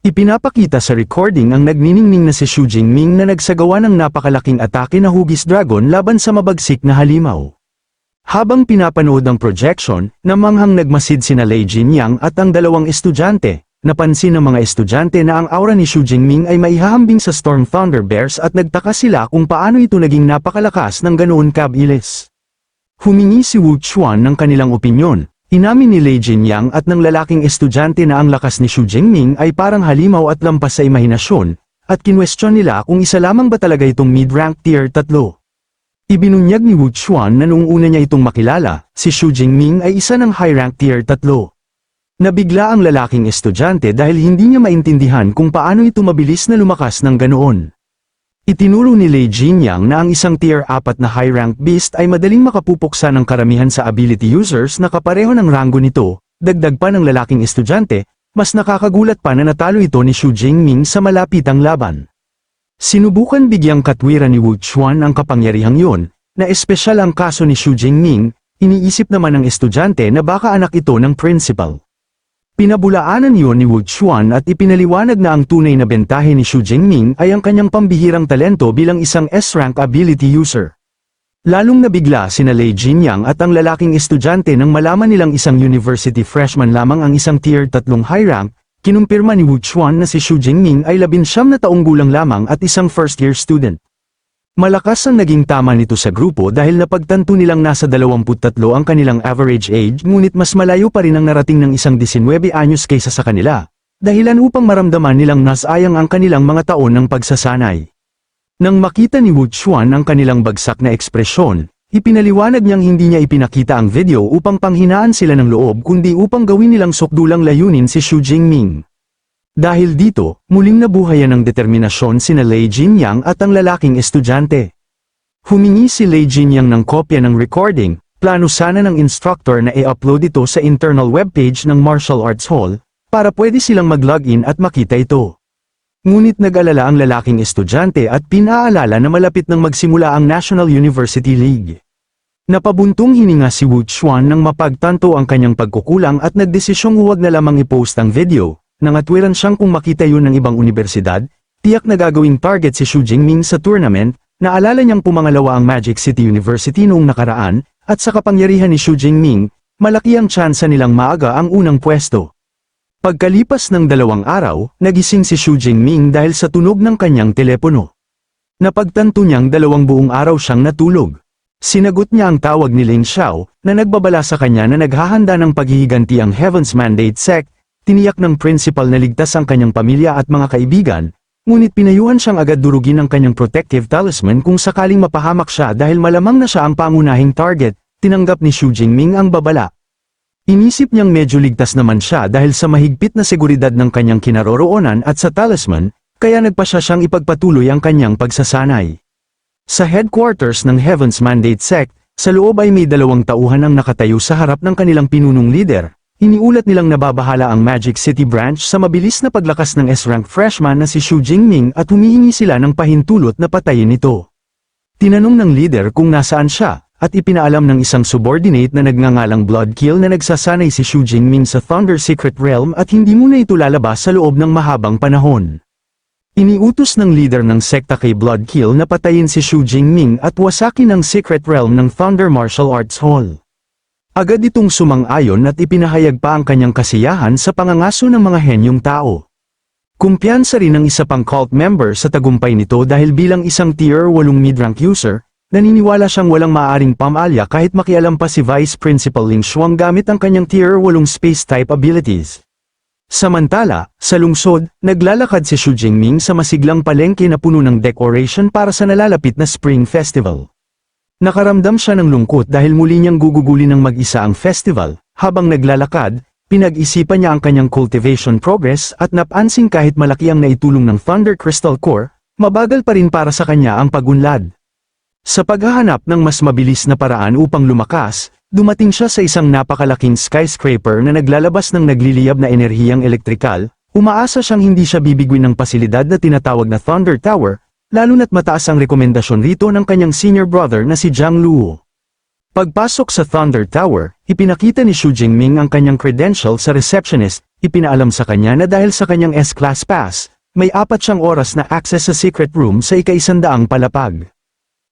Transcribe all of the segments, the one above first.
Ipinapakita sa recording ang nagniningning na si Xu Jingming na nagsagawa ng napakalaking atake na hugis dragon laban sa mabagsik na halimaw. Habang pinapanood ang projection, namanghang nagmasid sina Lei Jinyang at ang dalawang estudyante. Napansin ng mga estudyante na ang aura ni Xu Jingming ay maihahambing sa Storm Thunder Bears at nagtaka sila kung paano ito naging napakalakas ng ganoon kabilis. Humingi si Wu Chuan ng kanilang opinyon. Inamin ni Lei Jinyang at ng lalaking estudyante na ang lakas ni Xu Jingming ay parang halimaw at lampas sa imahinasyon, at kinwestiyon nila kung isa lamang ba talaga itong mid-rank tier 3. Ibinunyag ni Wu Chuan na noong una niya itong makilala, si Xu Jingming ay isa ng high-rank tier 3. Nabigla ang lalaking estudyante dahil hindi niya maintindihan kung paano ito mabilis na lumakas ng ganoon. Itinuro ni Lei Jinyang na ang isang tier 4 na high-rank beast ay madaling makapupuksa ng karamihan sa ability users na kapareho ng ranggo nito. Dagdag pa ng lalaking estudyante, mas nakakagulat pa na natalo ito ni Xu Jingming sa malapitang laban. Sinubukan bigyang katwiran ni Wu Chuan ang kapangyarihang yun, na espesyal ang kaso ni Xu Jingming, iniisip naman ng estudyante na baka anak ito ng principal. Pinabulaanan yun ni Wu Chuan at ipinaliwanag na ang tunay na bentahe ni Xu Jingming ay ang kanyang pambihirang talento bilang isang S-rank ability user. Lalong nabigla sina Lei Jinyang at ang lalaking estudyante nang malaman nilang isang university freshman lamang ang isang tier 3 high rank. Kinumpirma ni Wu Chuan na si Xu Jingming ay 19 na taong gulang lamang at isang first-year student. Malakas ang naging tama nito sa grupo dahil napagtanto nilang nasa 23 ang kanilang average age ngunit mas malayo pa rin ang narating ng isang 19 anyos kaysa sa kanila, dahilan upang maramdaman nilang nasayang ang kanilang mga taon ng pagsasanay. Nang makita ni Wu Chuan ang kanilang bagsak na ekspresyon, ipinaliwanag niyang hindi niya ipinakita ang video upang panghinaan sila ng loob kundi upang gawin nilang sukdulang layunin si Xu Jingming. Dahil dito, muling nabuhayan ng determinasyon sina Lei Jinyang at ang lalaking estudyante. Humingi si Lei Jinyang ng kopya ng recording, plano sana ng instructor na i-upload ito sa internal webpage ng Martial Arts Hall, para pwede silang mag-login at makita ito. Ngunit nag-alala ang lalaking estudyante at pinaalala na malapit nang magsimula ang National University League. Napabuntong hininga si Wu Chuan nang mapagtanto ang kanyang pagkukulang at nagdesisyong huwag na lamang i-post ang video. Nangatwiran siyang kung makita yun ng ibang universidad, tiyak na gagawing target si Xu Jingming sa tournament, naalala niyang pumangalawa ang Magic City University noong nakaraan, at sa kapangyarihan ni Xu Jingming, malaki ang tsansa nilang maaga ang unang pwesto. Pagkalipas ng 2 araw, nagising si Xu Jingming dahil sa tunog ng kanyang telepono. Napagtanto niyang 2 buong araw siyang natulog. Sinagot niya ang tawag ni Ling Xiao, na nagbabala sa kanya na naghahanda ng paghihiganti ang Heaven's Mandate Sect. Tiniyak ng principal na ligtas ang kanyang pamilya at mga kaibigan, ngunit pinayuhan siyang agad durugin ang kanyang protective talisman kung sakaling mapahamak siya dahil malamang na siya ang pangunahing target. Tinanggap ni Xu Jingming ang babala. Inisip niyang medyo ligtas naman siya dahil sa mahigpit na seguridad ng kanyang kinaroroonan at sa talisman, kaya nagpasya siyang ipagpatuloy ang kanyang pagsasanay. Sa headquarters ng Heaven's Mandate Sect, sa loob ay may 2 tauhan ang nakatayo sa harap ng kanilang pinunong leader. Iniulat nilang nababahala ang Magic City branch sa mabilis na paglakas ng S-rank freshman na si Xu Jingming at humihingi sila ng pahintulot na patayin ito. Tinanong ng leader kung nasaan siya, at ipinaalam ng isang subordinate na nagngangalang Bloodkill na nagsasanay si Xu Jingming sa Thunder Secret Realm at hindi muna ito lalabas sa loob ng mahabang panahon. Iniutos ng leader ng sekta kay Bloodkill na patayin si Xu Jingming at wasakin ang Secret Realm ng Thunder Martial Arts Hall. Agad itong sumang-ayon at ipinahayag pa ang kanyang kasiyahan sa pangangaso ng mga henyong tao. Kumpiyansa rin ng isa pang cult member sa tagumpay nito dahil bilang isang tier 8 mid-rank user, naniniwala siyang walang maaaring pamalya kahit makialam pa si Vice Principal Ling Shuang gamit ang kanyang tier 8 space-type abilities. Samantala, sa lungsod, naglalakad si Xu Jingming sa masiglang palengke na puno ng decoration para sa nalalapit na Spring Festival. Nakaramdam siya ng lungkot dahil muli niyang gugugulin ng mag-isa ang festival. Habang naglalakad, pinag-isipan niya ang kanyang cultivation progress at napansin kahit malaki ang naitulong ng Thunder Crystal Core, mabagal pa rin para sa kanya ang pagunlad. Sa paghahanap ng mas mabilis na paraan upang lumakas, dumating siya sa isang napakalaking skyscraper na naglalabas ng nagliliyab na enerhiyang elektrikal. Umaasa siyang hindi siya bibigwin ng pasilidad na tinatawag na Thunder Tower, lalo na't mataas ang rekomendasyon rito ng kanyang senior brother na si Jiang Luo. Pagpasok sa Thunder Tower, ipinakita ni Xu Jingming ang kanyang credential sa receptionist, ipinaalam sa kanya na dahil sa kanyang S-Class Pass, may 4 siyang oras na access sa secret room sa ika-100 palapag.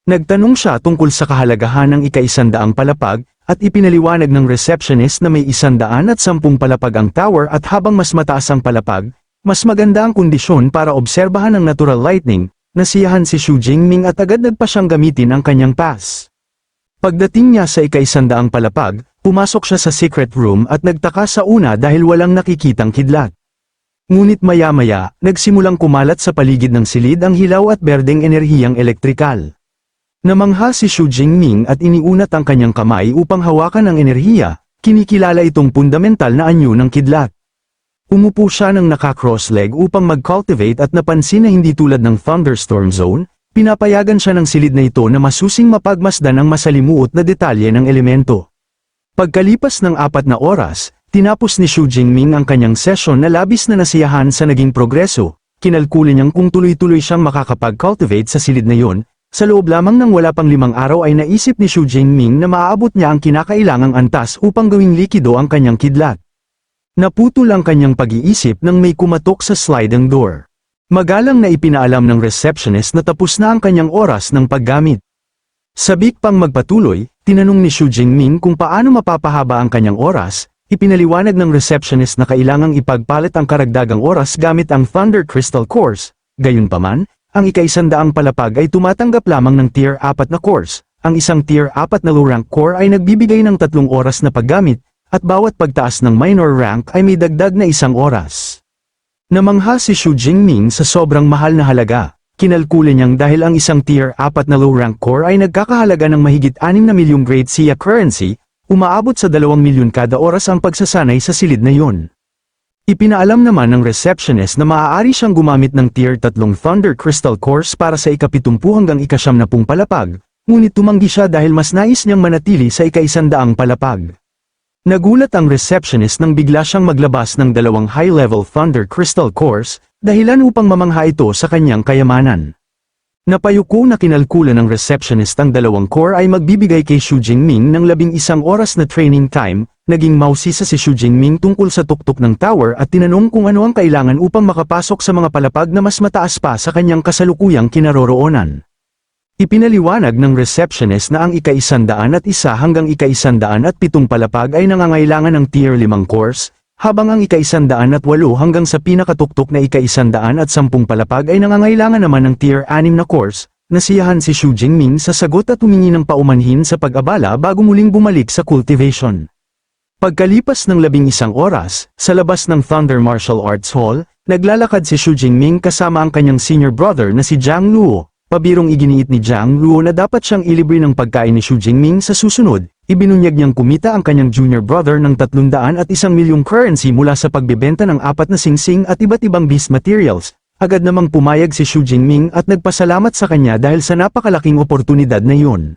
Nagtanong siya tungkol sa kahalagahan ng ika-100 palapag, at ipinaliwanag ng receptionist na may 110 palapag ang tower at habang mas mataas ang palapag, mas maganda ang kondisyon para obserbahan ng natural lighting. Nasiyahan si Xu Jingming at agad nagpa siyang gamitin ang kanyang pass. Pagdating niya sa ika-100 palapag, pumasok siya sa secret room at nagtaka sa una dahil walang nakikitang kidlat. Ngunit maya-maya, nagsimulang kumalat sa paligid ng silid ang hilaw at berdeng enerhiyang elektrikal. Namangha si Xu Jingming at iniunat ang kanyang kamay upang hawakan ang enerhiya, kinikilala itong fundamental na anyo ng kidlat. Umupo siya ng naka-cross-leg upang mag-cultivate at napansin na hindi tulad ng thunderstorm zone, pinapayagan siya ng silid na ito na masusing mapagmasdan ang masalimuot na detalye ng elemento. Pagkalipas ng 4 na oras, tinapos ni Xu Jingming ang kanyang session na labis na nasiyahan sa naging progreso, kinalkuli niyang kung tuloy-tuloy siyang makakapag-cultivate sa silid na yon. Sa loob lamang ng wala pang 5 araw ay naisip ni Xu Jingming na maaabot niya ang kinakailangang antas upang gawing likido ang kanyang kidlat. Naputol ang kanyang pag-iisip nang may kumatok sa sliding door. Magalang na ipinaalam ng receptionist na tapos na ang kanyang oras ng paggamit. Sabik pang magpatuloy, tinanong ni Xu Jingming kung paano mapapahaba ang kanyang oras, ipinaliwanag ng receptionist na kailangang ipagpalit ang karagdagang oras gamit ang Thunder Crystal Course. Gayunpaman, ang ika-100 palapag ay tumatanggap lamang ng Tier 4 na course, ang isang Tier 4 na low-rank core ay nagbibigay ng 3 oras na paggamit, at bawat pagtaas ng minor rank ay may dagdag na 1 oras. Namangha si Xu Jingming sa sobrang mahal na halaga. Kinalkuli niyang dahil ang isang Tier 4 na low-rank core ay nagkakahalaga ng mahigit 6 na milyong Great Xia currency, umaabot sa 2 milyon kada oras ang pagsasanay sa silid na yun. Ipinaalam naman ng receptionist na maaari siyang gumamit ng Tier 3 Thunder Crystal Course para sa ika-70 hanggang ika-90 palapag, ngunit tumanggi siya dahil mas nais niyang manatili sa ika-100 palapag. Nagulat ang receptionist nang bigla siyang maglabas ng 2 high-level Thunder Crystal Cores, dahilan upang mamangha ito sa kanyang kayamanan. Napayuko na kinalkula ng receptionist ang 2 core ay magbibigay kay Xu Jingming ng 11 oras na training time, naging mausisa si Xu Jingming tungkol sa tuktok ng tower at tinanong kung ano ang kailangan upang makapasok sa mga palapag na mas mataas pa sa kanyang kasalukuyang kinaroroonan. Ipinaliwanag ng receptionist na ang ika-101 hanggang ika-107 palapag ay nangangailangan ng Tier 5 course, habang ang ika-108 hanggang sa pinakatuktok na ika-110 palapag ay nangangailangan naman ng Tier 6 na course. Nasiyahan si Xu Jingming sa sagot at humingi ng paumanhin sa pag-abala bago muling bumalik sa cultivation. Pagkalipas ng 11 oras, sa labas ng Thunder Martial Arts Hall, naglalakad si Xu Jingming kasama ang kanyang senior brother na si Zhang Luo. Pabirong iginiit ni Zhang Luo na dapat siyang ilibre ng pagkain ni Xu Jingming sa susunod, ibinunyag niyang kumita ang kanyang junior brother ng 301 milyong currency mula sa pagbebenta ng 4 na singsing at iba't ibang beast materials. Agad namang pumayag si Xu Jingming at nagpasalamat sa kanya dahil sa napakalaking oportunidad na iyon.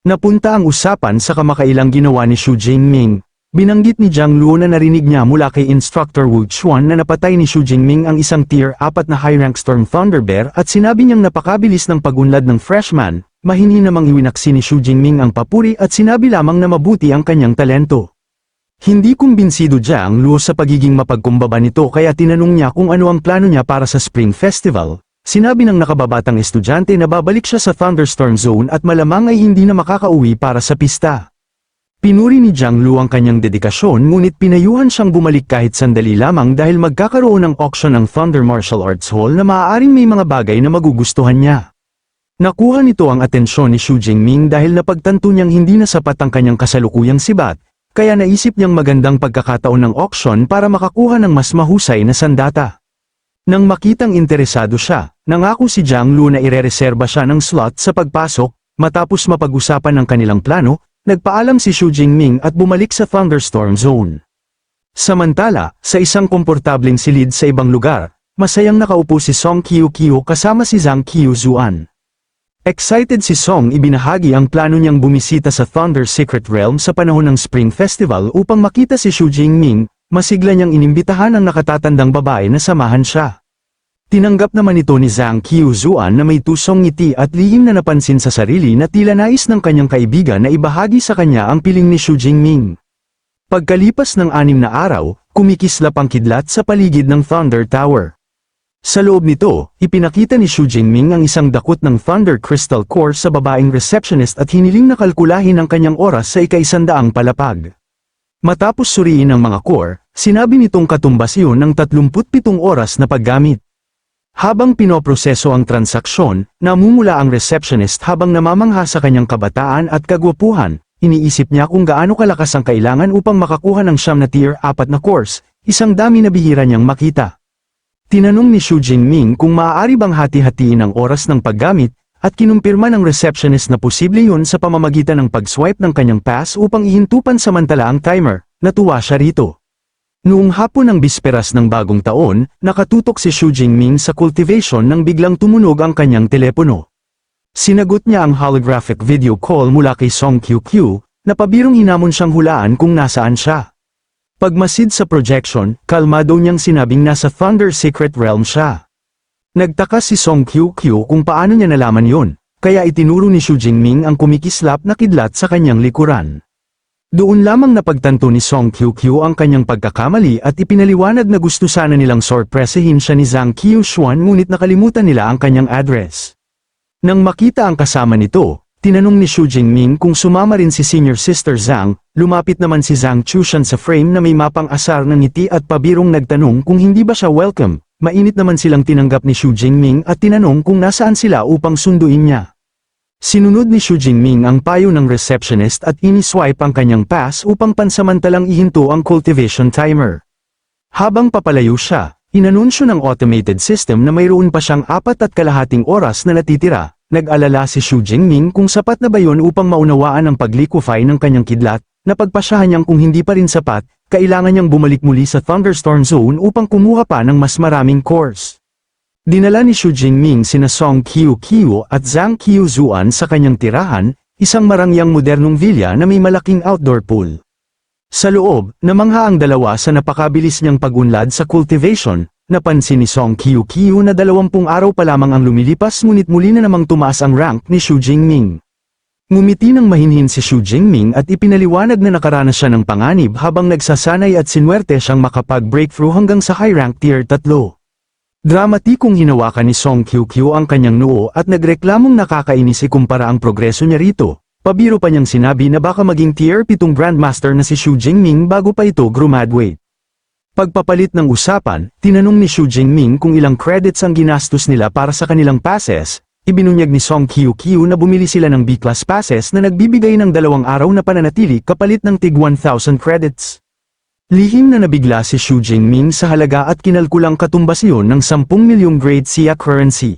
Napunta ang usapan sa kamakailang ginawa ni Xu Jingming. Binanggit ni Zhang Luo na narinig niya mula kay Instructor Wu Chuan na napatay ni Xu Jingming ang isang Tier 4 na high-rank Storm Thunder Bear at sinabi niyang napakabilis ng pagunlad ng freshman, mahinhi namang iwinaksi ni Xu Jingming ang papuri at sinabi lamang na mabuti ang kanyang talento. Hindi kumbinsido Zhang Luo sa pagiging mapagkumbaba nito kaya tinanong niya kung ano ang plano niya para sa Spring Festival. Sinabi ng nakababatang estudyante na babalik siya sa Thunderstorm Zone at malamang ay hindi na makakauwi para sa pista. Pinuri ni Zhang Luo ang kanyang dedikasyon ngunit pinayuhan siyang bumalik kahit sandali lamang dahil magkakaroon ng auction ng Thunder Martial Arts Hall na maaaring may mga bagay na magugustuhan niya. Nakuha nito ang atensyon ni Xu Jingming dahil napagtanto niyang hindi na sapat ang kanyang kasalukuyang sibat, kaya naisip niyang magandang pagkakataon ng auction para makakuha ng mas mahusay na sandata. Nang makitang interesado siya, nangako si Zhang Luo na irereserba siya ng slot sa pagpasok, matapos mapag-usapan ang kanilang plano. Nagpaalam si Xu Jingming at bumalik sa Thunderstorm Zone. Samantala, sa isang komportableng silid sa ibang lugar, masayang nakaupo si Song Qiu kasama si Zhang Qiuzuan. Excited si Song ibinahagi ang plano niyang bumisita sa Thunder Secret Realm sa panahon ng Spring Festival upang makita si Xu Jingming, masigla niyang inimbitahan ang nakatatandang babae na samahan siya. Tinanggap naman ito ni Zhang Qiuzuan na may tusong ngiti at lihim na napansin sa sarili na tila nais ng kanyang kaibigan na ibahagi sa kanya ang piling ni Xu Jingming. Pagkalipas ng 6 na araw, kumikislap ang kidlat sa paligid ng Thunder Tower. Sa loob nito, ipinakita ni Xu Jingming ang isang dakot ng Thunder Crystal Core sa babaeng receptionist at hiniling na kalkulahin ang kanyang oras sa ika-100 palapag. Matapos suriin ang mga core, sinabi nitong katumbas iyon ng 37 oras na paggamit. Habang pinoproseso ang transaksyon, namumula ang receptionist habang namamangha sa kanyang kabataan at kagwapuhan. Iniisip niya kung gaano kalakas ang kailangan upang makakuha ng 9 na tier 4 na course, isang dami na bihira niyang makita. Tinanong ni Xu Jingming kung maaari bang hati-hatiin ang oras ng paggamit, at kinumpirma ng receptionist na posible yun sa pamamagitan ng pag-swipe ng kanyang pass upang ihintupan samantala ang timer. Natuwa siya rito. Noong hapon ng bisperas ng bagong taon, nakatutok si Xu Jingming sa cultivation nang biglang tumunog ang kanyang telepono. Sinagot niya ang holographic video call mula kay Song QQ, na pabirong hinamon siyang hulaan kung nasaan siya. Pagmasid sa projection, kalmado niyang sinabing nasa Thunder Secret Realm siya. Nagtaka si Song QQ kung paano niya nalaman yon, kaya itinuro ni Xu Jingming ang kumikislap na kidlat sa kanyang likuran. Doon lamang napagtanto ni Song QQ ang kanyang pagkakamali at ipinaliwanag na gusto sana nilang sorpresahin siya ni Zhang Qiushuan ngunit nakalimutan nila ang kanyang address. Nang makita ang kasama nito, tinanong ni Xu Jingming kung sumama rin si Senior Sister Zhang, lumapit naman si Zhang Chushan sa frame na may mapang asar ng ngiti at pabirong nagtanong kung hindi ba siya welcome. Mainit naman silang tinanggap ni Xu Jingming at tinanong kung nasaan sila upang sunduin niya. Sinunod ni Xu Jingming ang payo ng receptionist at ini-swipe ang kanyang pass upang pansamantalang ihinto ang cultivation timer. Habang papalayo siya, inanunsyo ng automated system na mayroon pa siyang 4.5 oras na natitira. Nag-alala si Xu Jingming kung sapat na ba yun upang maunawaan ang pag-liquefy ng kanyang kidlat. Napagpasyahan niyang kung hindi pa rin sapat, kailangan niyang bumalik muli sa Thunderstorm Zone upang kumuha pa ng mas maraming cores. Dinala ni Xu Jingming sina Song QQ at Zhang Qiuzuan sa kanyang tirahan, isang marangyang modernong villa na may malaking outdoor pool. Sa loob, namangha ang dalawa sa napakabilis niyang pag-unlad sa cultivation. Napansin ni Song QQ na 20 araw pa lamang ang lumilipas ngunit muli na namang tumaas ang rank ni Xu Jingming. Ngumiti ng mahinhin si Xu Jingming at ipinaliwanag na nakaranas siya ng panganib habang nagsasanay at sinwerte siyang makapag-breakthrough hanggang sa high rank tier 3. Dramatikong hinawakan ni Song QQ ang kanyang noo at nagreklamong nakakainis ikumpara ang progreso niya rito. Pabiro pa niyang sinabi na baka maging tier 7 grandmaster na si Xu Jingming bago pa ito graduate. Pagpapalit ng usapan, tinanong ni Xu Jingming kung ilang credits ang ginastos nila para sa kanilang passes. Ibinunyag ni Song QQ na bumili sila ng B-class passes na nagbibigay ng 2 araw na pananatili kapalit ng tig 1,000 credits. Lihim na nabigla si Xu Jingming sa halaga at kinalkulang katumbas iyon ng 10 milyong grade Xia currency.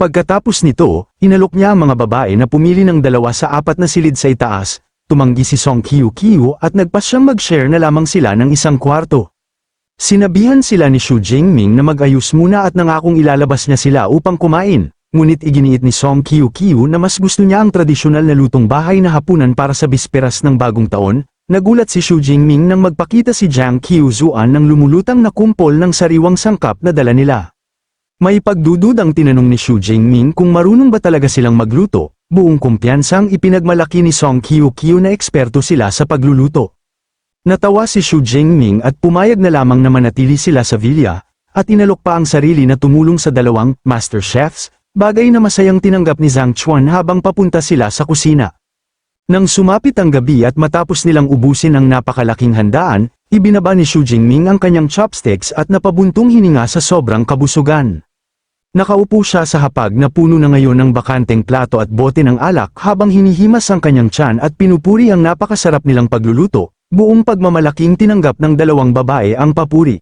Pagkatapos nito, inalok niya ang mga babae na pumili ng 2 sa 4 na silid sa itaas, tumanggi si Song QQ at nagpasyang mag-share na lamang sila ng 1 kwarto. Sinabihan sila ni Xu Jingming na mag-ayos muna at nangakong ilalabas niya sila upang kumain, ngunit iginiit ni Song QQ na mas gusto niya ang tradisyonal na lutong bahay na hapunan para sa bisperas ng bagong taon. Nagulat si Xu Jingming nang magpakita si Zhang Qiuzuan ng lumulutang na kumpol ng sariwang sangkap na dala nila. May pagdududang tinanong ni Xu Jingming kung marunong ba talaga silang magluto, buong kumpiyansang ipinagmalaki ni Song QQ na eksperto sila sa pagluluto. Natawa si Xu Jingming at pumayag na lamang na manatili sila sa villa, at inalok pa ang sarili na tumulong sa 2 master chefs, bagay na masayang tinanggap ni Zhang Chuan habang papunta sila sa kusina. Nang sumapit ang gabi at matapos nilang ubusin ang napakalaking handaan, ibinaba ni Xu Jingming ang kanyang chopsticks at napabuntong hininga sa sobrang kabusugan. Nakaupo siya sa hapag na puno na ngayon ng bakanteng plato at bote ng alak habang hinihimas ang kanyang tiyan at pinupuri ang napakasarap nilang pagluluto, buong pagmamalaking tinanggap ng 2 babae ang papuri.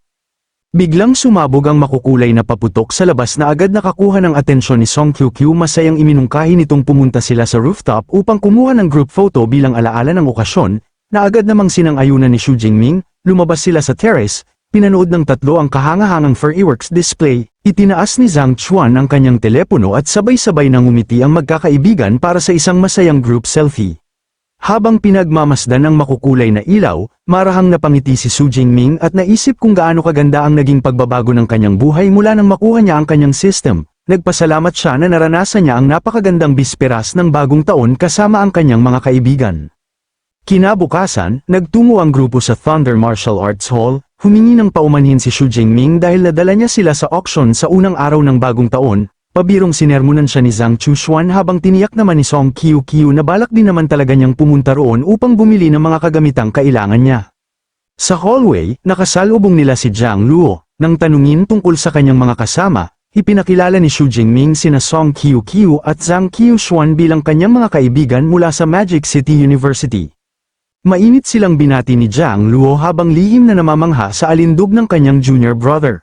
Biglang sumabog ang makukulay na paputok sa labas na agad nakakuha ng atensyon ni Song QQ. Masayang iminungkahi nitong pumunta sila sa rooftop upang kumuha ng group photo bilang alaala ng okasyon, na agad namang sinang-ayunan ni Xu Jingming. Lumabas sila sa terrace, pinanood ng 3 ang kahangahangang fireworks display, itinaas ni Zhang Chuan ang kanyang telepono at sabay-sabay nang ngumiti ang magkakaibigan para sa isang masayang group selfie. Habang pinagmamasdan ang makukulay na ilaw, marahang napangiti si Su Jingming at naisip kung gaano kaganda ang naging pagbabago ng kanyang buhay mula nang makuha niya ang kanyang system. Nagpasalamat siya na naranasan niya ang napakagandang bisperas ng bagong taon kasama ang kanyang mga kaibigan. Kinabukasan, nagtungo ang grupo sa Thunder Martial Arts Hall, humingi ng paumanhin si Su Jingming dahil nadala niya sila sa auction sa unang araw ng bagong taon. Pabirong sinermonan siya ni Zhang Chushuan habang tiniyak naman ni Song Qiuqiu na balak din naman talaga niyang pumunta roon upang bumili ng mga kagamitang kailangan niya. Sa hallway, nakasalubong nila si Zhang Luo. Nang tanungin tungkol sa kanyang mga kasama, ipinakilala ni Su Jingming sina Song Qiuqiu at Zhang Qiushuan bilang kanyang mga kaibigan mula sa Magic City University. Mainit silang binati ni Zhang Luo habang lihim na namamangha sa alindog ng kanyang junior brother.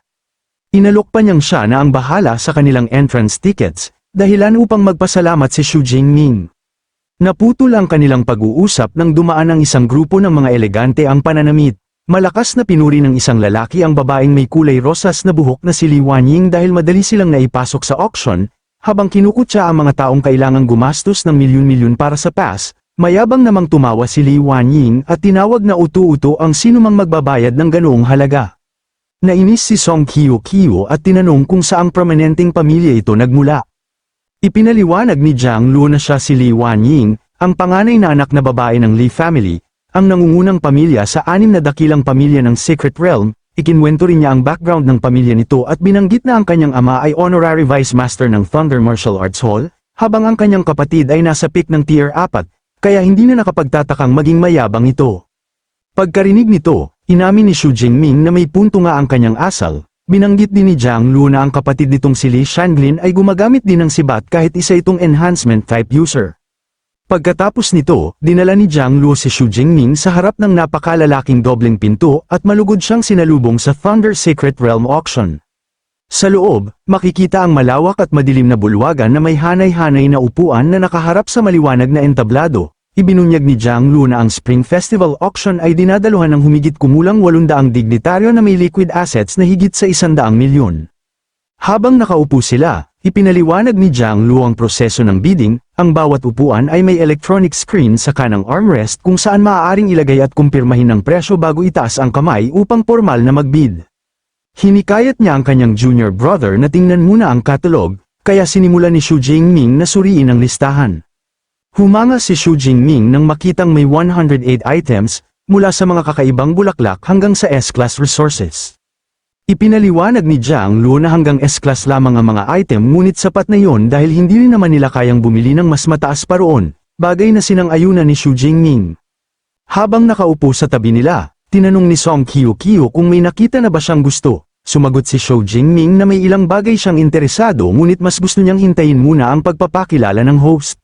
Inalok pa niyang siya na ang bahala sa kanilang entrance tickets, dahilan upang magpasalamat si Su Jingming. Naputol ang kanilang pag-uusap nang dumaan ang isang grupo ng mga elegante ang pananamit. Malakas na pinuri ng isang lalaki ang babaeng may kulay rosas na buhok na si Li Wanying dahil madali silang naipasok sa auction, habang kinukutya ang mga taong kailangang gumastos ng milyon-milyon para sa pass. Mayabang namang tumawa si Li Wanying at tinawag na utu-uto ang sinumang magbabayad ng ganoong halaga. Nainis si Song Qiuqiu at tinanong kung saang prominenteng pamilya ito nagmula. Ipinaliwanag ni Zhang Luo na siya si Li Wanying, ang panganay na anak na babae ng Li family, ang nangungunang pamilya sa 6 na dakilang pamilya ng Secret Realm. Ikinwento rin niya ang background ng pamilya nito at binanggit na ang kanyang ama ay honorary vice master ng Thunder Martial Arts Hall, habang ang kanyang kapatid ay nasa peak ng tier 4, kaya hindi na nakapagtatakang maging mayabang ito. Pagkarinig nito, inamin ni Su Jingming na may punto nga ang kanyang asal. Binanggit din ni Zhang Luo na ang kapatid nitong si Li Shanglin ay gumagamit din ng sibat kahit isa itong enhancement type user. Pagkatapos nito, dinala ni Zhang Luo si Su Jingming sa harap ng napakalalaking dobleng pinto at malugod siyang sinalubong sa Thunder Secret Realm Auction. Sa loob, makikita ang malawak at madilim na bulwagan na may hanay-hanay na upuan na nakaharap sa maliwanag na entablado. Ibinunyag ni Zhang Luo na ang Spring Festival Auction ay dinadaluhan ng humigit kumulang 800 dignitaryo na may liquid assets na higit sa 100 milyon. Habang nakaupo sila, ipinaliwanag ni Zhang Luo ang proseso ng bidding. Ang bawat upuan ay may electronic screen sa kanang armrest kung saan maaaring ilagay at kumpirmahin ang presyo bago itaas ang kamay upang formal na magbid. Hinikayat niya ang kanyang junior brother na tingnan muna ang catalog, kaya sinimulan ni Su Jingming na suriin ang listahan. Humanga si Su Jingming nang makitang may 108 items, mula sa mga kakaibang bulaklak hanggang sa S-Class resources. Ipinaliwanag ni Zhang Luo na hanggang S-Class lamang ang mga item ngunit sapat na yon dahil hindi rin naman nila kayang bumili ng mas mataas pa roon, bagay na sinang-ayunan ni Su Jingming. Habang nakaupo sa tabi nila, tinanong ni Song Qiuqiu kung may nakita na ba siyang gusto. Sumagot si Su Jingming na may ilang bagay siyang interesado ngunit mas gusto niyang hintayin muna ang pagpapakilala ng host.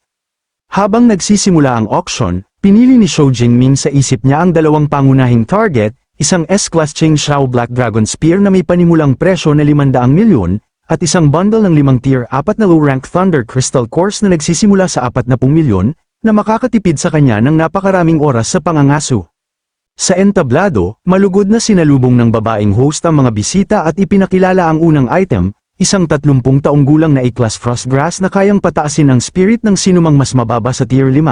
Habang nagsisimula ang auction, pinili ni Su Jingming sa isip niya ang dalawang pangunahing target, isang S-Class Cheng Xiao Black Dragon Spear na may panimulang presyo na 500 milyon, at isang bundle ng 5 tier 4 na low-rank Thunder Crystal Cores na nagsisimula sa 40 milyon, na makakatipid sa kanya ng napakaraming oras sa pangangaso. Sa entablado, malugod na sinalubong ng babaeng host ang mga bisita at ipinakilala ang unang item, isang 30 taong gulang na A-Class Frostgrass na kayang pataasin ang spirit ng sinumang mas mababa sa tier 5,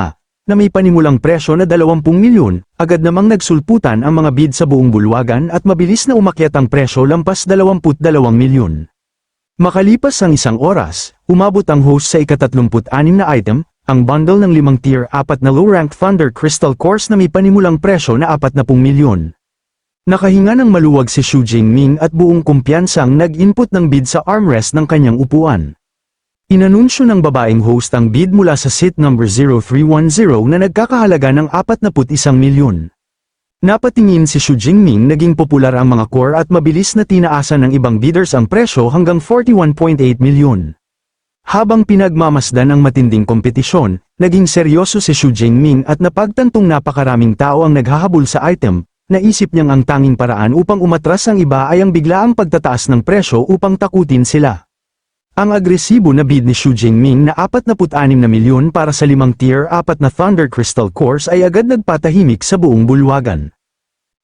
na may panimulang presyo na 20 milyon, agad namang nagsulputan ang mga bid sa buong bulwagan at mabilis na umakyat ang presyo lampas 22 milyon. Makalipas ang isang oras, umabot ang host sa ika-36 na item, ang bundle ng 5 tier 4 na low-rank Thunder Crystal Cores na may panimulang presyo na 40 milyon. Nakahinga ng maluwag si Su Jingming at buong kumpiyansang nag-input ng bid sa armrest ng kanyang upuan. Inanunsyo ng babaeng host ang bid mula sa seat number 0310 na nagkakahalaga ng 41 milyon. Napatingin si Su Jingming, naging popular ang mga core at mabilis na tinaasan ng ibang bidders ang presyo hanggang 41.8 milyon. Habang pinagmamasdan ang matinding kompetisyon, naging seryoso si Su Jingming at napagtantong napakaraming tao ang naghahabol sa item. Naisip niyang ang tanging paraan upang umatras ang iba ay ang biglaang pagtataas ng presyo upang takutin sila. Ang agresibo na bid ni Su Jingming na 46 na milyon para sa 5 tier 4 na Thunder Crystal Cores ay agad nagpatahimik sa buong bulwagan.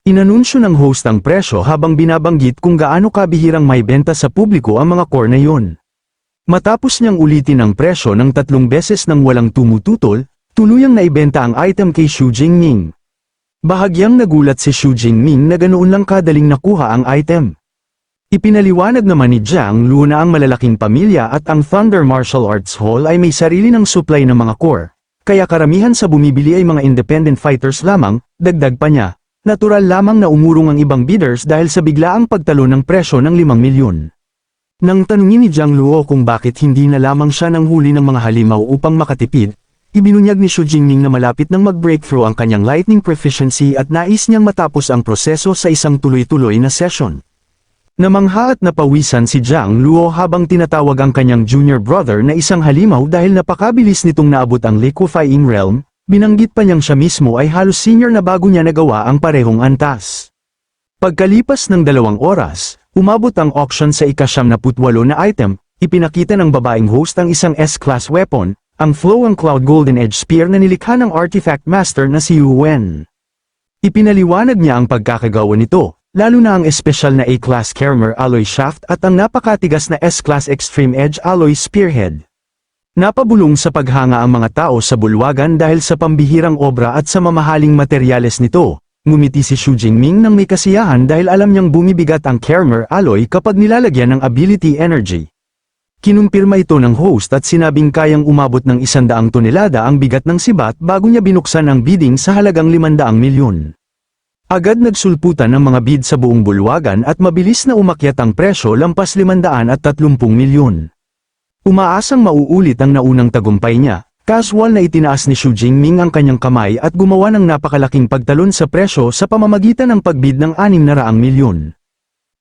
Inanunsyo ng host ang presyo habang binabanggit kung gaano kabihirang may benta sa publiko ang mga core na yon. Matapos niyang ulitin ang presyo ng 3 beses nang walang tumututol, Tuluyang naibenta ang item kay Xu Jingming. Bahagyang nagulat si Xu Jingming na ganoon lang kadaling nakuha ang item. Ipinaliwanag naman ni Jiang Luo na ang malalaking pamilya at ang Thunder Martial Arts Hall ay may sarili ng supply ng mga core, kaya karamihan sa bumibili ay mga independent fighters lamang. Dagdag pa niya, natural lamang na umurong ang ibang bidders dahil sa biglaang pagtalo ng presyo ng 5 milyon. Nang tanungin ni Jiang Luo kung bakit hindi na lamang siya nang huli ng mga halimaw upang makatipid, ibinunyag ni Xu Jingming na malapit nang mag-breakthrough ang kanyang lightning proficiency at nais niyang matapos ang proseso sa isang tuloy-tuloy na session. Namangha at napawisan si Jiang Luo habang tinatawag ang kanyang junior brother na isang halimaw dahil napakabilis nitong naabot ang liquefying realm. Binanggit pa niyang siya mismo ay halos senior na bago niya nagawa ang parehong antas. Pagkalipas ng 2 oras, umabot ang auction sa ika-78 na item. Ipinakita ng babaeng host ang isang S-class weapon, ang Flowing Cloud Golden Edge Spear na nilikha ng artifact master na si Yu Wen. Ipinaliwanag niya ang pagkakagawa nito, lalo na ang espesyal na A-class Kermer alloy shaft at ang napakatigas na S-class Extreme Edge alloy spearhead. Napabulong sa paghanga ang mga tao sa bulwagan dahil sa pambihirang obra at sa mamahaling materyales nito. Ngumiti si Xu Jingming nang may kasiyahan dahil alam niyang bumibigat ang Kermer alloy kapag nilalagyan ng ability energy. Kinumpirma ito ng host at sinabing kayang umabot ng 100 tonelada ang bigat ng sibat bago niya binuksan ang bidding sa halagang 500 milyon. Agad nagsulputan ng mga bid sa buong bulwagan at mabilis na umakyat ang presyo lampas 530 milyon. Umaasang mauulit ang naunang tagumpay niya, casual na itinaas ni Xu Jingming ang kanyang kamay at gumawa ng napakalaking pagtalon sa presyo sa pamamagitan ng pagbid ng 600 milyon.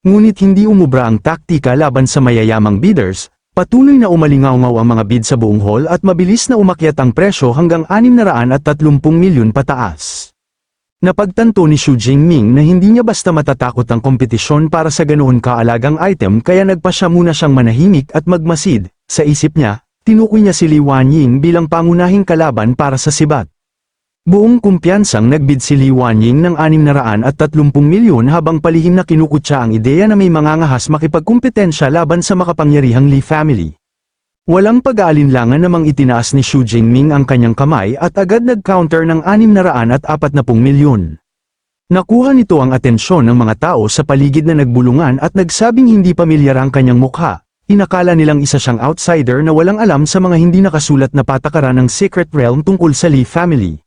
Ngunit hindi umubra ang taktika laban sa mayayamang bidders, patuloy na umalingaw-ngaw ang mga bid sa buong hall at mabilis na umakyat ang presyo hanggang 630 milyon pataas. Napagtanto ni Xu Jingming na hindi niya basta matatakot ang kompetisyon para sa ganoon kaalagang item kaya nagpasya muna siyang manahimik at magmasid. Sa isip niya, tinukoy niya si Li Wanying bilang pangunahing kalaban para sa sibat. Buong kumpiyansang nagbid si Li Wanying ng 630 milyon habang palihim na kinukutya ang ideya na may mangangahas makipagkumpetensya laban sa makapangyarihang Li family. Walang pag-aalinlangan namang itinaas ni Xu Jingming ang kanyang kamay at agad nag-counter ng 640 milyon. Nakuha nito ang atensyon ng mga tao sa paligid na nagbulungan at nagsabing hindi pamilyar ang kanyang mukha. Inakala nilang isa siyang outsider na walang alam sa mga hindi nakasulat na patakaran ng Secret Realm tungkol sa Li family.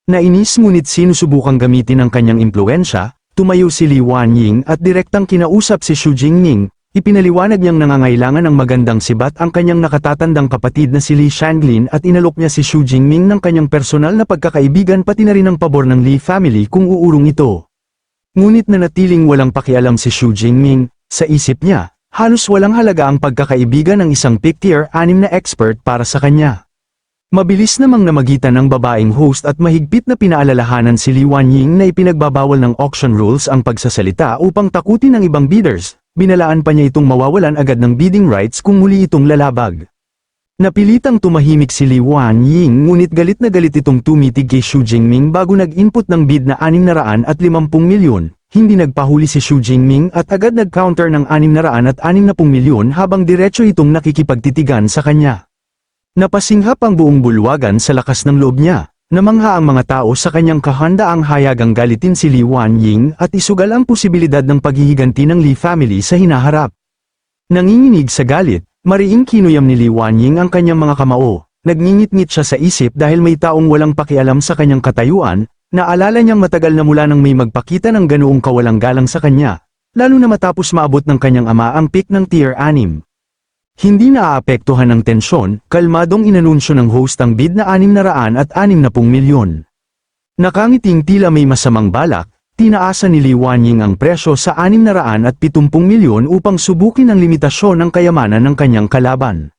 Nainis ngunit sinusubukang gamitin ang kanyang impluensya, tumayo si Li Wanying at direktang kinausap si Xu Jingming. Ipinaliwanag niyang nangangailangan ng magandang sibat ang kanyang nakatatandang kapatid na si Li Shanglin at inalok niya si Xu Jingming ng kanyang personal na pagkakaibigan pati na rin ang pabor ng Li family kung uurong ito. Ngunit nanatiling walang pakialam si Xu Jingming, sa isip niya. Halos walang halaga ang pagkakaibigan ng isang pick-tier 6 na expert para sa kanya. Mabilis namang namagitan ng babaeng host at mahigpit na pinaalalahanan si Li Wanying na ipinagbabawal ng auction rules ang pagsasalita upang takutin ng ibang bidders. Binalaan pa niya itong mawawalan agad ng bidding rights kung muli itong lalabag. Napilitang tumahimik si Li Wanying ngunit galit na galit itong tumitig kay Xu Jingming bago nag-input ng bid na 650 milyon. Hindi nagpahuli si Xu Jingming at agad nag-counter ng 660 milyon habang diretso itong nakikipagtitigan sa kanya. Napasinghap ang buong bulwagan sa lakas ng loob niya. Namangha ang mga tao sa kanyang kahandaang hayagang galitin si Li Wanying at isugal ang posibilidad ng paghihiganti ng Li family sa hinaharap. Nanginginig sa galit, mariing kinuyam ni Li Wanying ang kanyang mga kamao. Nagngingit-ngit siya sa isip dahil may taong walang pakialam sa kanyang katayuan. Naalala niyang matagal na mula nang may magpakita ng ganoong kawalang galang sa kanya, lalo na matapos maabot ng kanyang ama ang peak ng tier 6. Hindi naaapektuhan ng tensyon, kalmadong inanunsyo ng host ang bid na 660 milyon. Nakangiting tila may masamang balak, tinaasan ni Li Wanying ang presyo sa 670 milyon upang subukin ang limitasyon ng kayamanan ng kanyang kalaban.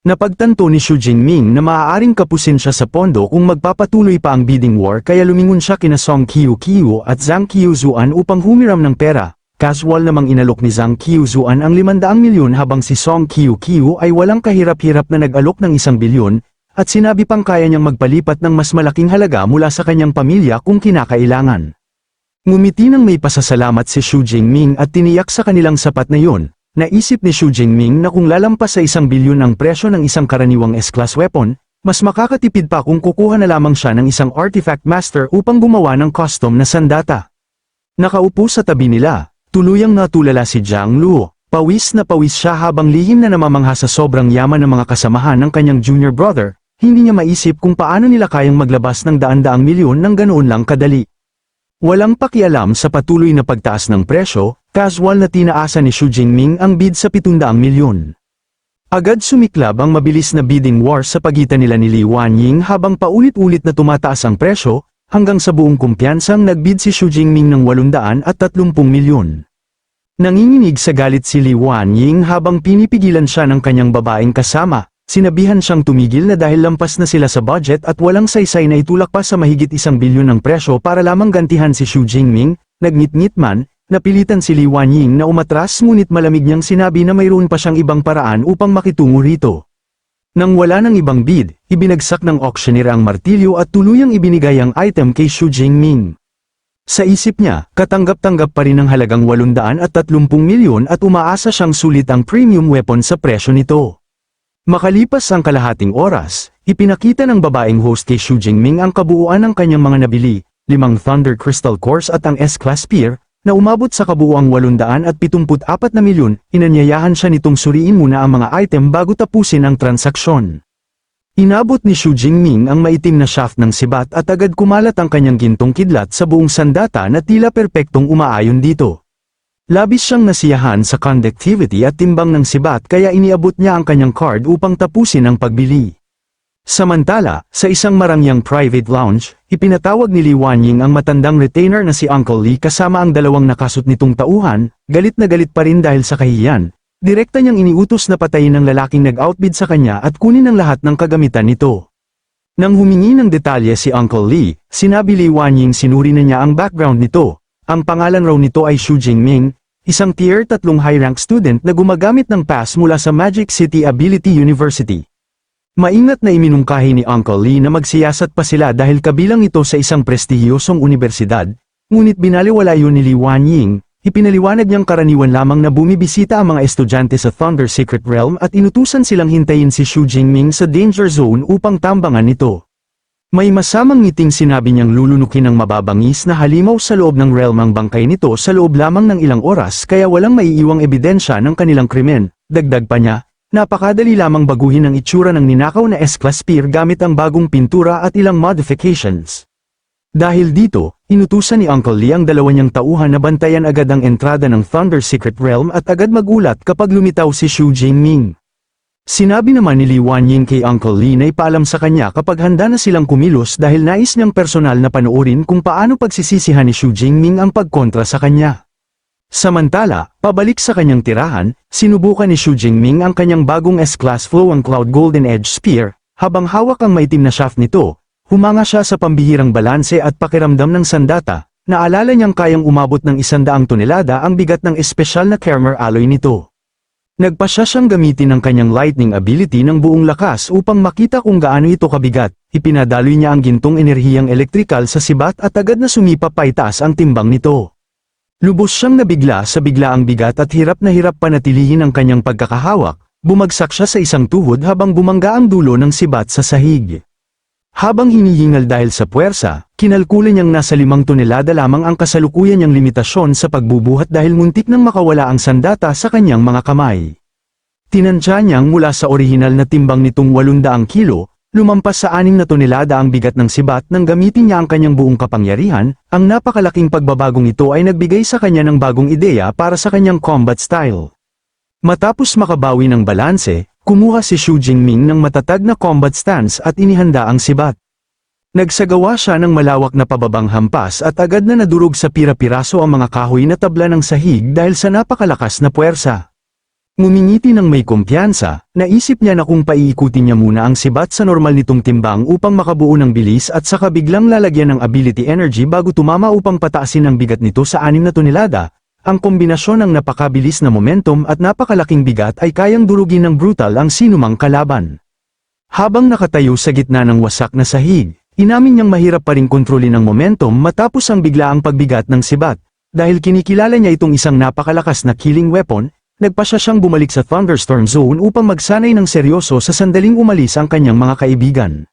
Napagtanto ni Xu Jingming na maaaring kapusin siya sa pondo kung magpapatuloy pa ang bidding war kaya lumingon siya kina Song Qiuqiu at Zhang Qiuzuan upang humiram ng pera. Casual namang inalok ni Zhang Qiuzuan ang 500 milyon habang si Song Qiuqiu ay walang kahirap-hirap na nag-alok ng 1 bilyon, at sinabi pang kaya niyang magpalipat ng mas malaking halaga mula sa kanyang pamilya kung kinakailangan. Ngumiti nang may pasasalamat si Xu Jingming at tiniyak sa kanilang sapat na yun. Naisip ni Xu Jingming na kung lalampas sa 1 bilyon ang presyo ng isang karaniwang S-class weapon, Mas makakatipid pa kung kukuha na lamang siya ng isang artifact master upang gumawa ng custom na sandata. Nakaupo sa tabi nila, tuluyang natulala si Jiang Luo. Pawis na pawis siya habang lihim na namamangha sa sobrang yaman ng mga kasamahan ng kanyang junior brother. Hindi niya maisip kung paano nila kayang maglabas ng daan-daang milyon ng ganoon lang kadali. Walang pakialam sa patuloy na pagtaas ng presyo, casual na tinaasa ni Xu Jingming ang bid sa 700 milyon. Agad sumiklab ang mabilis na bidding war sa pagitan nila ni Li Wanying habang paulit-ulit na tumataas ang presyo, hanggang sa buong kumpiyansang nagbid si Xu Jingming ng 830 milyon. Nanginginig sa galit si Li Wanying habang pinipigilan siya ng kanyang babaeng kasama. Sinabihan siyang tumigil na dahil lampas na sila sa budget at walang saysay na itulak pa sa mahigit 1 bilyon ng presyo para lamang gantihan si Xu Jingming. Nagngit-ngit man, napilitan si Li Wanying na umatras ngunit malamig niyang sinabi na mayroon pa siyang ibang paraan upang makitungo rito. Nang wala ng ibang bid, ibinagsak ng auctioneer ang martilyo at tuluyang ibinigay ang item kay Xu Jingming. Sa isip niya, katanggap-tanggap pa rin ang halagang 830 milyon at umaasa siyang sulit ang premium weapon sa presyo nito. Makalipas ang kalahating oras, ipinakita ng babaeng host kay Xu Jingming ang kabuuan ng kanyang mga nabili, 5 Thunder Crystal Cores at ang S-Class Spear, na umabot sa kabuuang 874 na milyon. Inanyayahan siya nitong suriin muna ang mga item bago tapusin ang transaksyon. Inabot ni Xu Jingming ang maitim na shaft ng sibat at agad kumalat ang kanyang gintong kidlat sa buong sandata na tila perpektong umaayon dito. Labis siyang nasiyahan sa conductivity at timbang ng sibat kaya iniabot niya ang kanyang card upang tapusin ang pagbili. Samantala, sa isang marangyang private lounge, ipinatawag ni Li Wanying ang matandang retainer na si Uncle Li kasama ang 2 nakasut nitong tauhan, galit na galit pa rin dahil sa kahihiyan. Direkta niyang iniutos na patayin ang lalaking nag-outbid sa kanya at kunin ang lahat ng kagamitan nito. Nang humingi ng detalye si Uncle Li, sinabi Li Wanying sinuri na niya ang background nito. Ang pangalan raw nito ay Xu Jingming, isang tier 3 high-rank student na gumagamit ng pass mula sa Magic City Ability University. Maingat na iminungkahi ni Uncle Li na magsiyasat pa sila dahil kabilang ito sa isang prestihiyosong universidad, ngunit binaliwala yun ni Li Wanying. Ipinaliwanag niyang karaniwan lamang na bumibisita ang mga estudyante sa Thunder Secret Realm at inutusan silang hintayin si Xu Jingming sa danger zone upang tambangan nito. May masamang ngiting sinabi niyang lulunukin ng mababangis na halimaw sa loob ng realm ang bangkay nito sa loob lamang ng ilang oras kaya walang maiiwang ebidensya ng kanilang krimen. Dagdag pa niya, napakadali lamang baguhin ang itsura ng ninakaw na S-Class Spear gamit ang bagong pintura at ilang modifications. Dahil dito, inutusan ni Uncle Li ang 2 niyang tauhan na bantayan agad ang entrada ng Thunder Secret Realm at agad magulat kapag lumitaw si Xu Jingming. Sinabi naman ni Li Wanying kay Uncle Li na ipaalam sa kanya kapag handa na silang kumilos dahil nais niyang personal na panoorin kung paano pagsisisihan ni Xu Jingming ang pagkontra sa kanya. Samantala, pabalik sa kanyang tirahan, sinubukan ni Xu Jingming ang kanyang bagong S-Class Flow ang Cloud Golden Edge Spear, habang hawak ang maitim na shaft nito. Humanga siya sa pambihirang balanse at pakiramdam ng sandata, naalala niyang kayang umabot ng 100 tonelada ang bigat ng espesyal na Kermer alloy nito. Nagpasya siyang gamitin ang kanyang lightning ability ng buong lakas upang makita kung gaano ito kabigat. Ipinadaloy niya ang gintong enerhiyang elektrikal sa sibat at agad na sumipa paitaas ang timbang nito. Lubos siyang nabigla sa biglaang bigat at hirap na hirap panatilihin ang kanyang pagkakahawak. Bumagsak siya sa isang tuhod habang bumangga ang dulo ng sibat sa sahig. Habang hinihingal dahil sa puwersa, kinalkula niyang nasa 5 tonelada lamang ang kasalukuyan niyang limitasyon sa pagbubuhat dahil muntik nang makawala ang sandata sa kanyang mga kamay. Tinansya niyang mula sa orihinal na timbang nitong 800 kilo, lumampas sa 6 na tonelada ang bigat ng sibat nang gamitin niya ang kanyang buong kapangyarihan. Ang napakalaking pagbabagong ito ay nagbigay sa kanya ng bagong ideya para sa kanyang combat style. Matapos makabawi ng balanse, kumuha si Xu Jingming ng matatag na combat stance at inihanda ang sibat. Nagsagawa siya ng malawak na pababang hampas at agad na nadurog sa pira-piraso ang mga kahoy na tabla ng sahig dahil sa napakalakas na puwersa. Ngumingiti ng may kumpiyansa, naisip niya na kung paiikutin niya muna ang sibat sa normal nitong timbang upang makabuo ng bilis at saka biglang lalagyan ng ability energy bago tumama upang pataasin ang bigat nito sa 6 na tonelada. Ang kombinasyon ng napakabilis na momentum at napakalaking bigat ay kayang durugin ng brutal ang sinumang kalaban. Habang nakatayo sa gitna ng wasak na sahig, inamin niyang mahirap pa ring kontrolin ang momentum matapos ang biglaang pagbigat ng sibat. Dahil kinikilala niya itong isang napakalakas na killing weapon, nagpasya siyang bumalik sa thunderstorm zone upang magsanay ng seryoso sa sandaling umalis ang kanyang mga kaibigan.